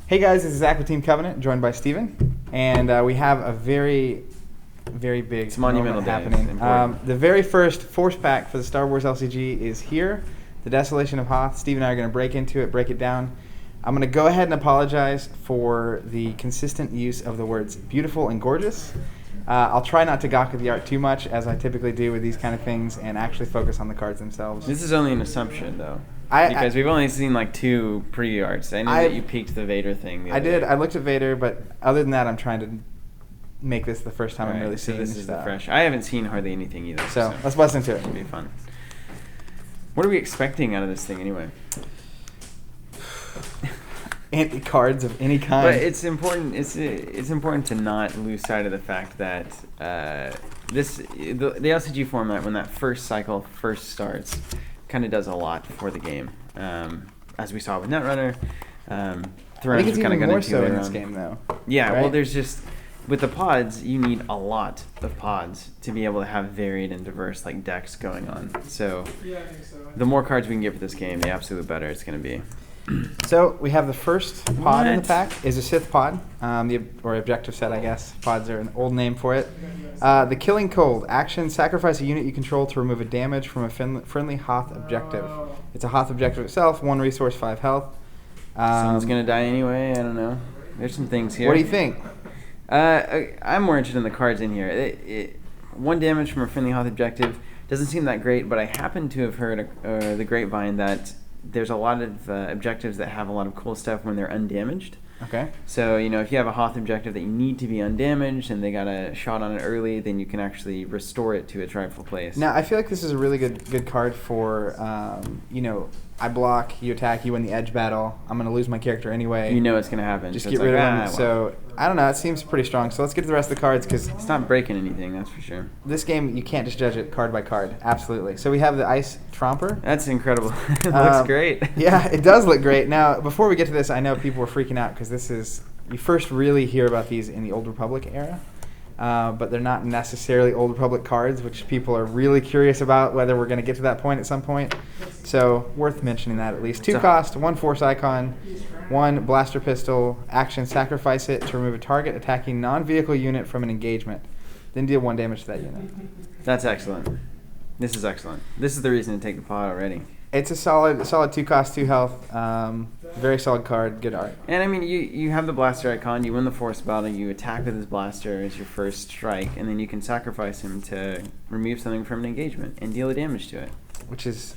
Hey guys, this is Zach with Team Covenant, joined by Steven, and we have a very big monumental day happening. The very first Force Pack for the Star Wars LCG is here, the Desolation of Hoth. Steve and I are going to break into it, break it down. I'm going to go ahead and apologize for the consistent use of the words beautiful and gorgeous. I'll try not to gawk at the art too much, as I typically do with these kind of things, and actually focus on the cards themselves. This is only an assumption, though. Because we've only seen like 2 preview arts. I know that you peeked the Vader thing. I did. I looked at Vader, but other than that, I'm trying to make this the first time I'm really seeing this. This is the fresh. I haven't seen hardly anything either. So let's bust into it. It'll be fun. What are we expecting out of this thing anyway? Cards of any kind. But it's important. It's important to not lose sight of the fact that the LCG format, when that first cycle first starts, kind of does a lot for the game. As we saw with Netrunner, I think it's even more so in this game, though. Yeah, right? well, there's just with the pods, you need a lot of pods to be able to have varied and diverse like decks going on. So, yeah, I think so. The more cards we can get for this game, the absolute better it's going to be. So we have the first pod in the pack is a Sith pod, or objective set, I guess. Pods are an old name for it. The Killing Cold. Action, sacrifice a unit you control to remove a damage from a friendly Hoth objective. It's a Hoth objective itself, 1 resource, 5 health. Someone's going to die anyway, I don't know. There's some things here. What do you think? I'm more interested in the cards in here. 1 damage from a friendly Hoth objective doesn't seem that great, but I happen to have heard the grapevine that there's a lot of objectives that have a lot of cool stuff when they're undamaged. Okay. So, if you have a Hoth objective that you need to be undamaged and they got a shot on it early, then you can actually restore it to its rightful place. Now, I feel like this is a really good card for, I block, you attack, you win the edge battle. I'm going to lose my character anyway. You know it's going to happen. Just so get rid of him. Well. So, I don't know. It seems pretty strong. So let's get to the rest of the cards, because it's not breaking anything, that's for sure. This game, you can't just judge it card by card. Absolutely. So we have the Ice Tromper. That's incredible. It looks great. Yeah, it does look great. Now, before we get to this, I know people were freaking out because this is, you first really hear about these in the Old Republic era. But they're not necessarily Old Republic cards, which people are really curious about, whether we're going to get to that point at some point. So, worth mentioning that at least. 2 cost, 1 Force icon, 1 blaster pistol, action, sacrifice it to remove a target attacking non-vehicle unit from an engagement. Then deal 1 damage to that unit. That's excellent. This is excellent. This is the reason to take the pod already. It's a solid 2 cost, 2 health. Very solid card, good art. And I mean, you have the blaster icon, you win the force battle, you attack with his blaster as your first strike, and then you can sacrifice him to remove something from an engagement and deal the damage to it. Which is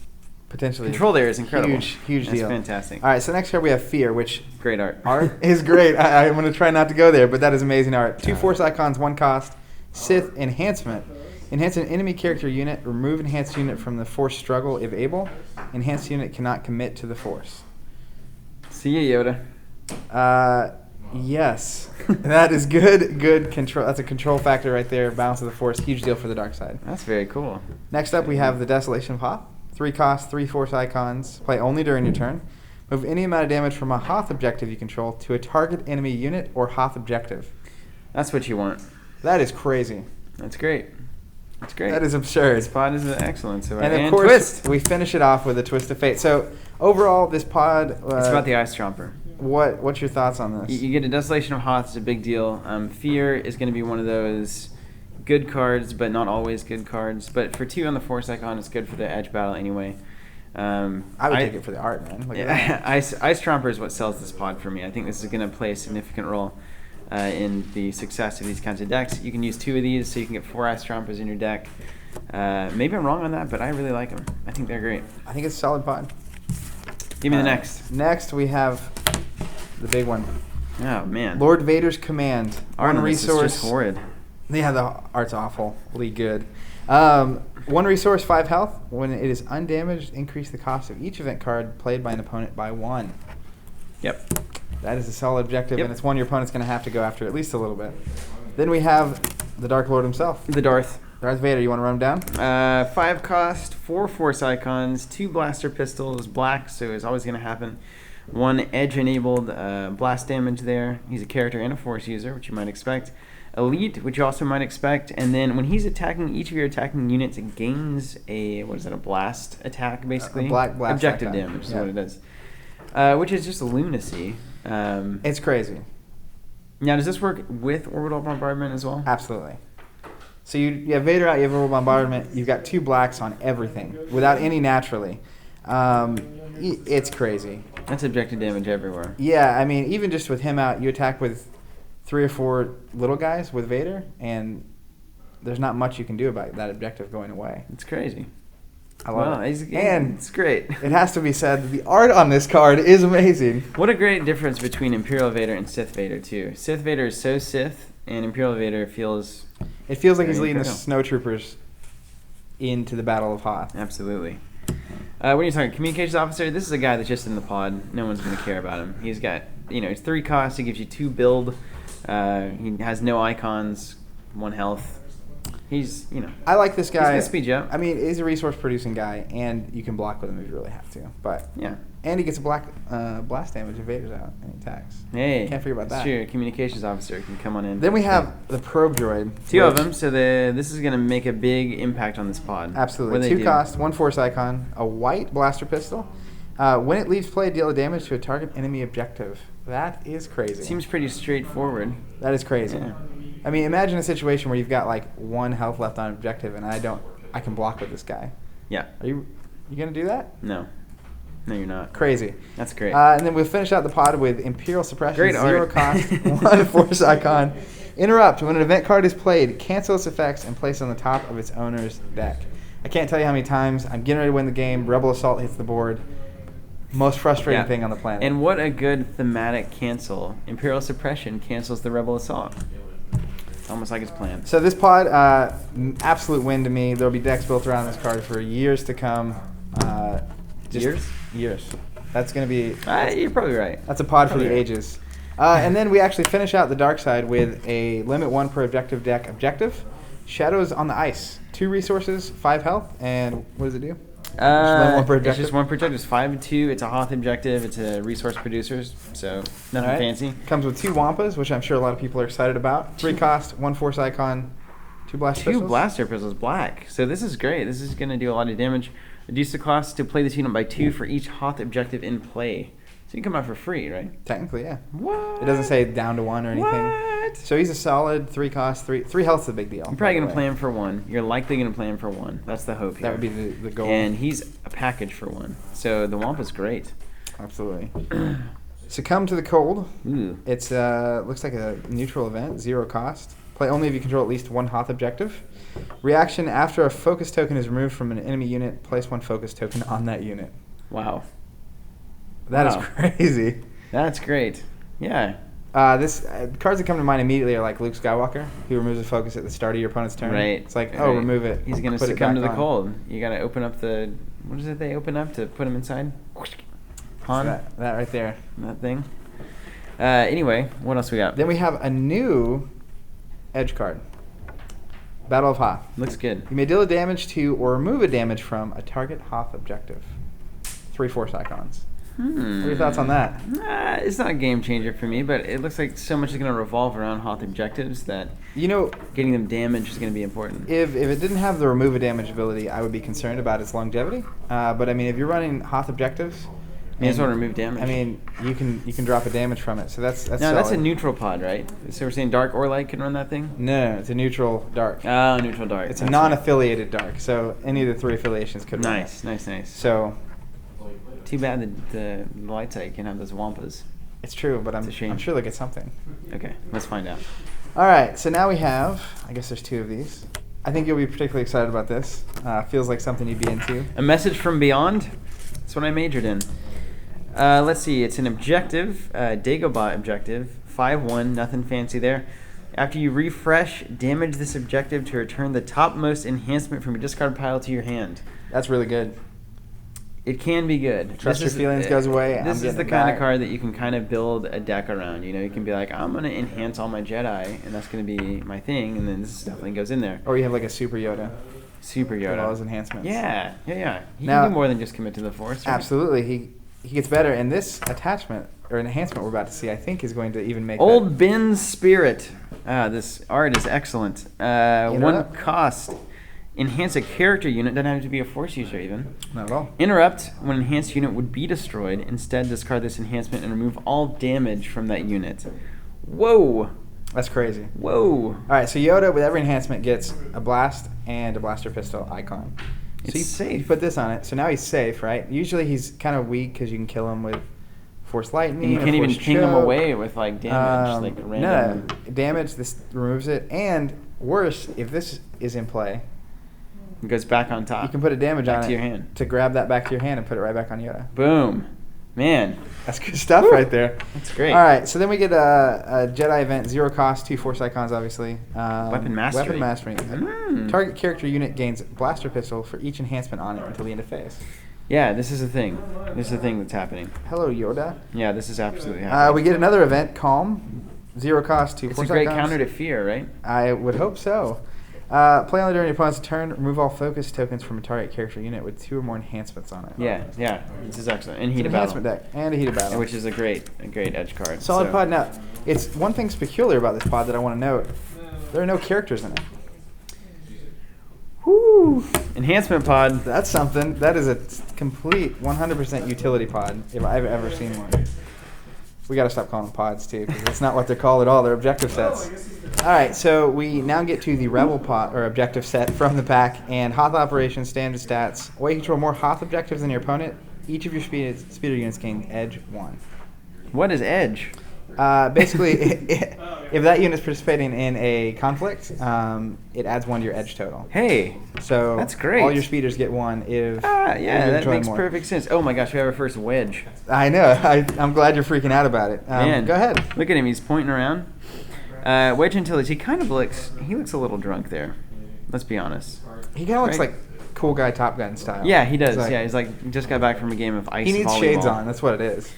potentially control there is incredible. Huge deal. That's fantastic. All right, so next card we have Fear, which great art. Art is great. I'm going to try not to go there, but that is amazing art. 2 force icons, 1 cost. Sith enhancement. Enhance an enemy character unit. Remove enhanced unit from the force struggle if able. Enhanced unit cannot commit to the force. See ya, Yoda. Yes. That is good control. That's a control factor right there. Balance of the force. Huge deal for the dark side. That's very cool. Next up, we have the Desolation of Hoth. 3 cost, 3 force icons. Play only during your turn. Move any amount of damage from a Hoth objective you control to a target enemy unit or Hoth objective. That's what you want. That is crazy. That's great. That's great. That is absurd. This pod is excellent. So and of course, twist. We finish it off with a twist of fate. So overall, this pod. It's about the Ice Tromper. What's your thoughts on this? You get a Desolation of Hoth. It's a big deal. Fear is going to be one of those good cards, but not always good cards. But for 2 on the Force icon, it's good for the edge battle anyway. I would take it for the art, man. Look at that. Ice Tromper is what sells this pod for me. I think this is going to play a significant role in the success of these kinds of decks. You can use 2 of these, so you can get 4 Ice Trompers in your deck. Maybe I'm wrong on that, but I really like them. I think they're great. I think it's a solid pod. Give me the next. Next, we have the big one. Oh, man. Lord Vader's Command. Art on resource. This is just horrid. Yeah, the art's awfully good. 1 resource, 5 health. When it is undamaged, increase the cost of each event card played by an opponent by 1. Yep. That is a solid objective, and it's one your opponent's going to have to go after at least a little bit. Then we have the Dark Lord himself. The Darth Vader. You want to run him down? 5 cost, 4 force icons, 2 blaster pistols, black, so it's always going to happen. 1 edge-enabled blast damage there. He's a character and a force user, which you might expect. Elite, which you also might expect. And then when he's attacking, each of your attacking units gains a blast attack, basically? A black blast objective attack. damage is what it is. Which is just a lunacy. It's crazy. Now, does this work with orbital bombardment as well? Absolutely. So you have Vader out, you have orbital bombardment, you've got 2 blacks on everything without any naturally. It's crazy. That's objective damage everywhere. Yeah, I mean, even just with him out, you attack with 3 or 4 little guys with Vader, and there's not much you can do about that objective going away. It's crazy. I love it. And it's great. It has to be said that the art on this card is amazing. What a great difference between Imperial Vader and Sith Vader, too. Sith Vader is so Sith, and Imperial Vader feels... It feels like he's leading the Imperial. snowtroopers into the Battle of Hoth. Absolutely. When you're talking communications officer, this is a guy that's just in the pod. No one's going to care about him. He's got, it's 3 costs. He gives you 2 build. He has no icons, 1 health. He's, I like this guy. He's going to speed you up. I mean, he's a resource-producing guy, and you can block with him if you really have to. But yeah. And he gets a blast damage if Vader's out and he attacks. Hey. Can't forget about that. Sure, communications officer can come on in. Then we have the probe droid. 2 of them, so this is going to make a big impact on this pod. Absolutely. 2 cost, 1 force icon, a white blaster pistol. When it leaves play, deal damage to a target enemy objective. That is crazy. Seems pretty straightforward. That is crazy. Yeah. I mean, imagine a situation where you've got like 1 health left on objective, and I can block with this guy. Yeah. Are you gonna do that? No. No, you're not. Crazy. That's great. And then we'll finish out the pod with Imperial Suppression, Great 0 art. cost, 1 force icon. Interrupt. When an event card is played, cancel its effects and place it on the top of its owner's deck. I can't tell you how many times I'm getting ready to win the game, Rebel Assault hits the board. Most frustrating thing on the planet. And what a good thematic cancel. Imperial Suppression cancels the Rebel Assault. Almost like it's planned. So this pod, absolute win to me. There'll be decks built around this card for years to come. Years? Years. That's going to be... You're probably right. That's a pod Probably for the right. ages. And then we actually finish out the dark side with a limit 1 per objective deck objective. Shadows on the Ice. 2 resources, 5 health, and what does it do? It's just 1 per objective. It's 5/2. It's a Hoth objective. It's a resource producers, so nothing All right. fancy. Comes with 2 Wampas, which I'm sure a lot of people are excited about. 3 cost, 1 force icon, 2 blaster 2 pistols. blaster pistols, black. So this is great. This is going to do a lot of damage. Reduce the cost to play this unit by 2 for each Hoth objective in play. So you can come out for free, right? Technically, yeah. What? It doesn't say down to 1 or anything. What? So he's a solid 3 cost, 3 health's a big deal. You're probably going to play him for 1. You're likely going to play him for 1. That's the hope here. That would be the goal. And he's a package for 1. So the Wampa's great. Absolutely. Succumb to the Cold. Ooh. It's looks like a neutral event, 0 cost. Play only if you control at least 1 Hoth objective. Reaction: after a focus token is removed from an enemy unit, place 1 focus token on that unit. Wow. That is Wow. crazy. That's great. Yeah. This cards that come to mind immediately are like Luke Skywalker, who removes a focus at the start of your opponent's turn. Right. It's like, right. remove it. He's going to put it succumb to back the on. cold. You got to open up the... What is it they open up to put him inside? Han? That right there. That thing. Anyway, what else we got? Then we have a new edge card. Battle of Hoth. Looks good. You may deal a damage to or remove a damage from a target Hoth objective. 3 force icons. What are your thoughts on that? It's not a game changer for me, but it looks like so much is going to revolve around Hoth objectives that getting them damaged is going to be important. If it didn't have the remove a damage ability, I would be concerned about its longevity. But I mean, if you're running Hoth objectives, You just want to remove damage. I mean, you can drop a damage from it, so that's no, solid. that's a neutral pod, right? So we're saying dark or light can run that thing? No, it's a neutral dark. Oh, neutral dark. It's a That's non-affiliated dark, so any of the 3 affiliations could run Nice, it. nice. So Too bad the light side can't have those Wampas. it's true, but It's a shame. I'm sure they'll get something. Okay, let's find out. All right, so now we have, I guess there's 2 of these. I think you'll be particularly excited about this. Feels like something you'd be into. A message from beyond. That's what I majored in. Let's see. It's an objective, Dagobah objective, 5/1. Nothing fancy there. After you refresh, damage this objective to return the topmost enhancement from your discard pile to your hand. That's really good. It can be good. Trust your feelings goes away. This I'm is the getting it kind of back. card that you can kind of build a deck around. You know, you can be like, I'm going to enhance all my Jedi, and that's going to be my thing, and then this definitely goes in there. Or you have like a Super Yoda. Super With all Yoda. his enhancements. Yeah. He Now- can do more than just commit to the Force. Right? Absolutely. He gets better, and this attachment or enhancement we're about to see, I think, is going to even make Old Ben's Spirit. This art is excellent. know 1 what? cost. Enhance a character unit. Doesn't have to be a force user even. Not at all. Interrupt when an enhanced unit would be destroyed. Instead, discard this enhancement and remove all damage from that unit. Whoa. That's crazy. Whoa. All right, so Yoda with every enhancement gets a blast and a blaster pistol icon. So It's safe. You put this on it, so now he's safe, right? Usually he's kind of weak because you can kill him with force lightning. And you can't or even force ping him choke. away with like damage, like random. No, damage. This removes it, and worse, if this is in play, It goes back on top. you can put a damage back on to it your hand. to grab that back to your hand and put it right back on Yoda. Boom. Man, That's good stuff Woo. right there. that's great. All right, so then we get a Jedi event, 0 cost, 2 force icons, obviously. Weapon mastery. Weapon mastery. Mm. Target character unit gains blaster pistol for each enhancement on it until the end of phase. Yeah, this is a thing. This is a thing that's happening. Hello, Yoda. Yeah, this is absolutely happening. We get another event, Calm, 0 cost, 2 It's a force great icons. counter to fear, right? I would hope so. Play only during your opponent's turn. Remove all focus tokens from a target character unit with 2 or more enhancements on it. Yeah, yeah. This is excellent. And It's heat an of battle, enhancement deck and a heated battle. which is a great edge card. Solid So- pod. Now, it's one thing's peculiar about this pod that I want to note. There are no characters in it. Whoo! Enhancement pod. That's something. That is a complete 100% utility pod if I've ever seen one. We got to stop calling them pods too, because that's not what they're called at all. They're objective sets. All right, so we now get to the Rebel pod or objective set from the pack, and Hoth Operations standard stats. While you control more Hoth objectives than your opponent, each of your speeder units gain edge 1. What is edge? Basically, if that unit's participating in a conflict, it adds 1 to your edge total. Hey. So That's great. all your speeders get 1 if Yeah, if you're that controlling makes more. perfect sense. Oh my gosh, we have our first wedge. I know. I'm glad you're freaking out about it. Man, Go ahead. Look at him. He's pointing around. Wedge Antilles. He kind of looks. He looks a little drunk there. Let's be honest. He kind of looks Right. like cool guy Top Gun style. Yeah, he does. He's like- yeah, he's like just got back from a game of ice He needs volleyball. shades on. That's what it is.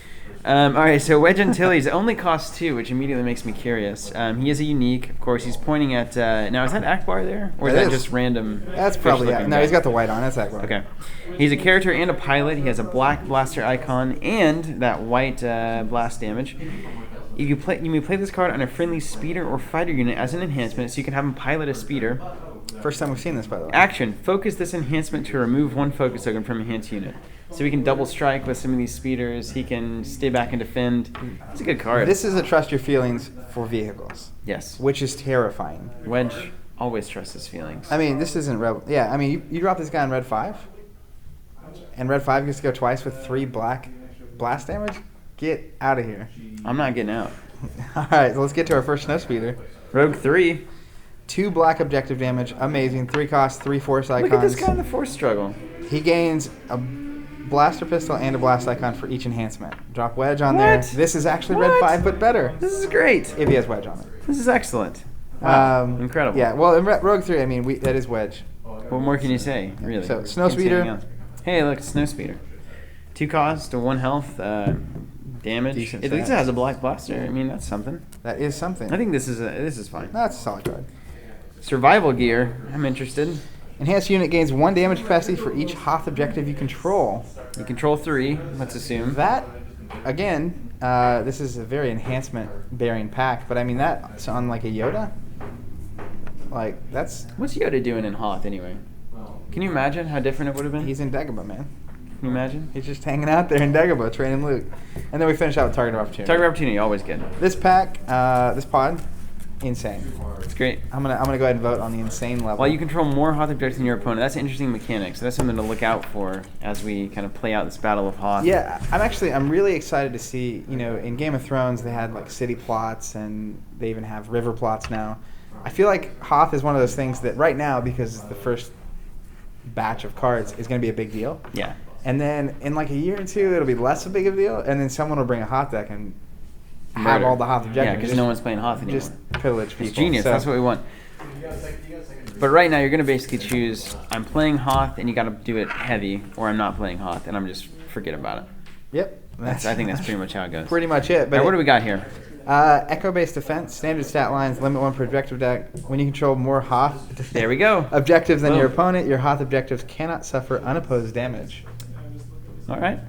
All right, so Wedge Antilles only costs 2, which immediately makes me curious. He is a unique, of course. He's pointing at. Now, is that Akbar there, or is It that is. just random? That's probably fish-looking No, guy? he's got the white on. That's Akbar. Okay. He's a character and a pilot. He has a black blaster icon and that white blast damage. You may play this card on a friendly speeder or fighter unit as an enhancement, so you can have him pilot a speeder. First time we've seen this, by the way. Action: focus this enhancement to remove 1 focus token from enhanced unit. So he can double strike with some of these speeders. He can stay back and defend. It's a good card. This is a trust your feelings for vehicles, Yes. which is terrifying. Wedge always trusts his feelings. I mean, this isn't Rebel. Yeah, I mean, you drop this guy on red 5, and red 5 gets to go twice with 3 black blast damage? Get out of here. I'm not getting out. All right, so let's get to our first snow speeder. Rogue 3. 2 black objective damage, amazing. 3 cost, 3 force icons. Look at this guy in the force struggle. He gains a blaster pistol and a blast icon for each enhancement. Drop wedge on there. What? This is actually red What? 5, but better This is great. if he has wedge on it. This is excellent. Wow. Incredible. Yeah, well, in Rogue 3, I mean, that is wedge. What more can you say, really? So, Can't snow say speeder. anything else. Hey, look, snow speeder. 2 cost to 1 health, damage. Decent At least it stats. has a black blaster. I mean, that's something. That is something. I think this is fine. That's a solid card. Survival gear. I'm interested. Enhanced unit gains 1 damage capacity for each Hoth objective you control. You control 3. Let's assume. That, again, this is a very enhancement-bearing pack, but I mean, that's on like a Yoda. Like, that's... What's Yoda doing in Hoth anyway? Can you imagine how different it would have been? He's in Dagobah, man. Can you imagine? He's just hanging out there in Dagobah, training Luke. And then we finish out with Target of Opportunity. Target opportunity, always good. This pack, this pod, insane. It's great. I'm gonna go ahead and vote on the insane level. While you control more Hoth objectives than your opponent, that's an interesting mechanic. So that's something to look out for as we kind of play out this battle of Hoth. Yeah, I'm really excited to see, in Game of Thrones they had like city plots and they even have river plots now. I feel like Hoth is one of those things that right now, because it's the first batch of cards, is going to be a big deal. Yeah. And then in like a year or two, it'll be less of a big of a deal, and then someone will bring a Hoth deck and have Murder. all the Hoth objectives. Yeah, because no one's playing Hoth anymore. Just pillage people. It's genius. So- That's what we want. But right now, you're going to basically choose, I'm playing Hoth, and you got to do it heavy, or I'm not playing Hoth, and I'm just forget about it. Yep. I think that's pretty much how it goes. Pretty much it. All But right, what do we got here? Echo-based defense, standard stat lines, limit 1 per objective deck. When you control more Hoth There we go. objectives than your Boom. opponent, your Hoth objectives cannot suffer unopposed damage. All right.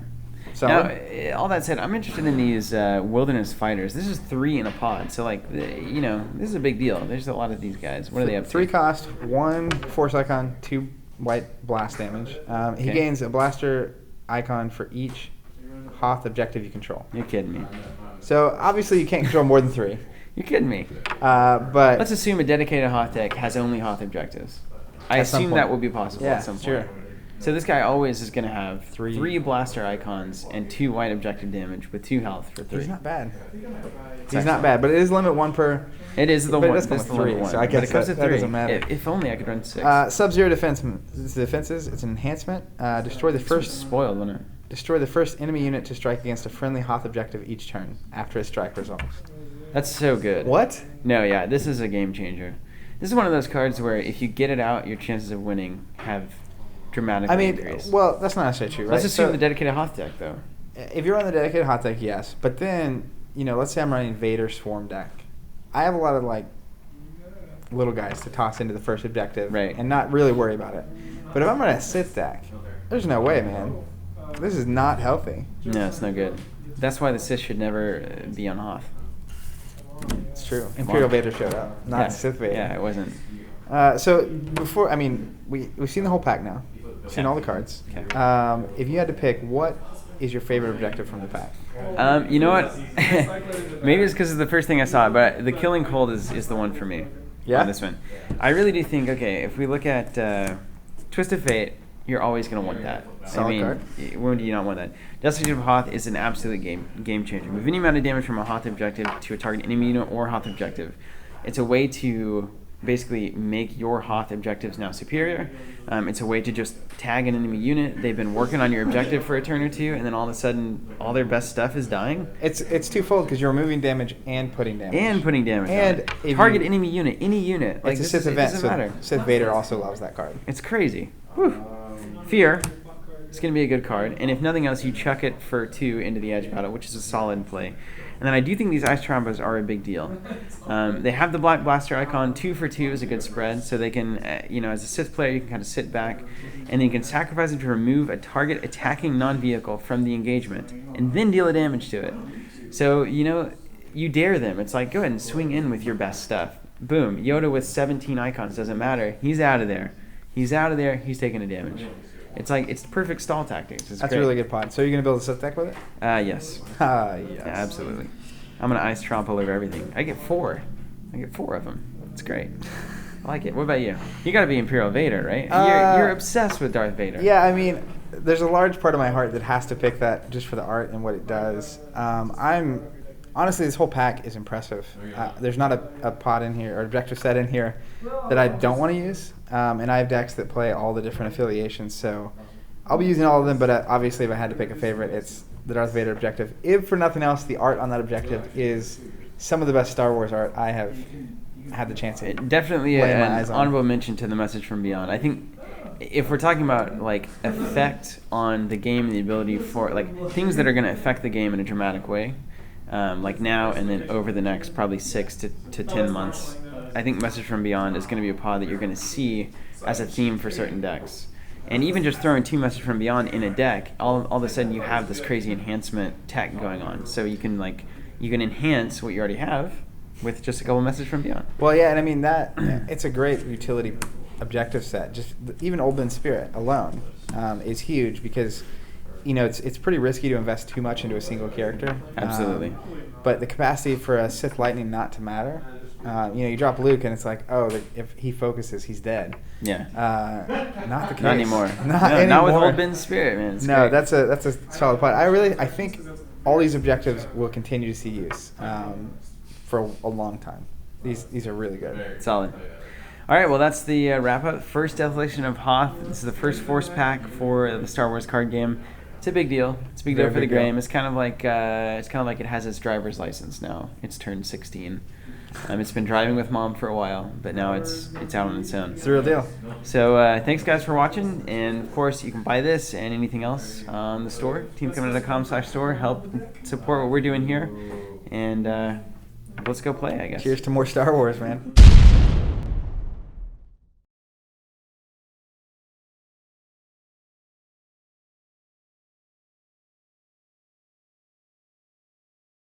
Solid. Now, all that said, I'm interested in these wilderness fighters. This is 3 in a pod, so like, this is a big deal. There's a lot of these guys. What are they up to? 3 cost, 1 force icon, 2 white blast damage. He gains a blaster icon for each Hoth objective you control. You're kidding me. So obviously you can't control more than 3. You're kidding me. But let's assume a dedicated Hoth deck has only Hoth objectives. I assume that will be possible at some point. Sure. So this guy always is going to have 3 blaster icons and 2 white objective damage with 2 health for 3. He's not bad. He's not bad, but it is limit 1 per. It is the one. It does come with 3, so I guess that doesn't matter. If only I could run 6. Sub-Zero defenses. It's an enhancement. Destroy the first. Spoiled, wasn't it? Destroy the first enemy unit to strike against a friendly Hoth objective each turn after a strike resolves. That's so good. What? No, yeah, this is a game changer. This is one of those cards where if you get it out, your chances of winning have dramatically increased. Well, that's not necessarily true, right? Let's assume the dedicated Hoth deck, though. If you're on the dedicated Hoth deck, yes. But then, let's say I'm running Vader Swarm deck. I have a lot of, little guys to toss into the first objective and not really worry about it. But if I'm running a Sith deck, there's no way, man. This is not healthy. No, it's no good. That's why the Sith should never be on Hoth. It's true. Imperial Vader showed up, not Sith Vader. Yeah, it wasn't. So before, we've seen the whole pack now. We've seen all the cards. Okay. If you had to pick, what is your favorite objective from the pack? You know what? Maybe it's because it's the first thing I saw, but the Killing Cold is the one for me. Yeah. On this one, I really do think. Okay, if we look at Twist of Fate, you're always going to want that. Solid card. When do you not want that? Desolation of Hoth is an absolute game changer. Move any amount of damage from a Hoth objective to a target enemy unit or Hoth objective. It's a way to basically make your Hoth objectives now superior. It's a way to just tag an enemy unit. They've been working on your objective for a turn or two, and then all of a sudden, all their best stuff is dying. It's twofold because you're removing damage and putting damage. And target enemy unit, any unit. It's a Sith event, so Sith Vader also loves that card. It's crazy. Whew. Fear. It's going to be a good card. And if nothing else, you chuck it for 2 into the edge battle, which is a solid play. And then I do think these Ice Trombos are a big deal. They have the Black Blaster icon. 2 for 2 is a good spread. So they can, as a Sith player, you can kind of sit back. And then you can sacrifice them to remove a target attacking non-vehicle from the engagement. And then deal a damage to it. So, you dare them. It's like, go ahead and swing in with your best stuff. Boom. Yoda with 17 icons. Doesn't matter. He's out of there. He's taking a damage. It's the perfect stall tactics. That's a really good pod. So you're going to build a Sith deck with it? Yes. Yes. Yeah, absolutely. I'm going to Ice Tromp all over everything. I get 4 of them. It's great. I like it. What about you? You got to be Imperial Vader, right? You're obsessed with Darth Vader. Yeah, there's a large part of my heart that has to pick that just for the art and what it does. Honestly, this whole pack is impressive. There's not a pod in here or objective set in here that I don't want to use. And I have decks that play all the different affiliations, so I'll be using all of them, but obviously if I had to pick a favorite, it's the Darth Vader objective. If for nothing else, the art on that objective is some of the best Star Wars art I have had the chance to definitely an honorable mention to the Message from Beyond. I think if we're talking about effect on the game and the ability for things that are going to affect the game in a dramatic way, now and then over the next probably 6 to 10 months, I think Message from Beyond is going to be a pod that you're going to see as a theme for certain decks. And even just throwing 2 Message from Beyond in a deck, all of a sudden you have this crazy enhancement tech going on. So you can enhance what you already have with just a couple Message from Beyond. Well, yeah, and that it's a great utility objective set. Just even Old Ben Spirit alone is huge because it's pretty risky to invest too much into a single character. Absolutely. But the capacity for a Sith Lightning not to matter. You drop Luke and it's like, if he focuses, he's dead. Yeah. Not the case. Not anymore. Not with Old Ben Spirit, man. It's no, great. that's a solid point. I think all these objectives will continue to see use for a long time. These are really good. Solid. All right, well, that's the wrap up. First Desolation of Hoth. This is the first Force pack for the Star Wars card game. It's a big deal. It's a big deal for the game. It's kind of like it has its driver's license now. It's turned 16. It's been driving with Mom for a while, but now it's out on its own. It's the real deal. So thanks, guys, for watching. And, of course, you can buy this and anything else on the store, teamcommando.com/store. Help support what we're doing here. And let's go play, I guess. Cheers to more Star Wars, man.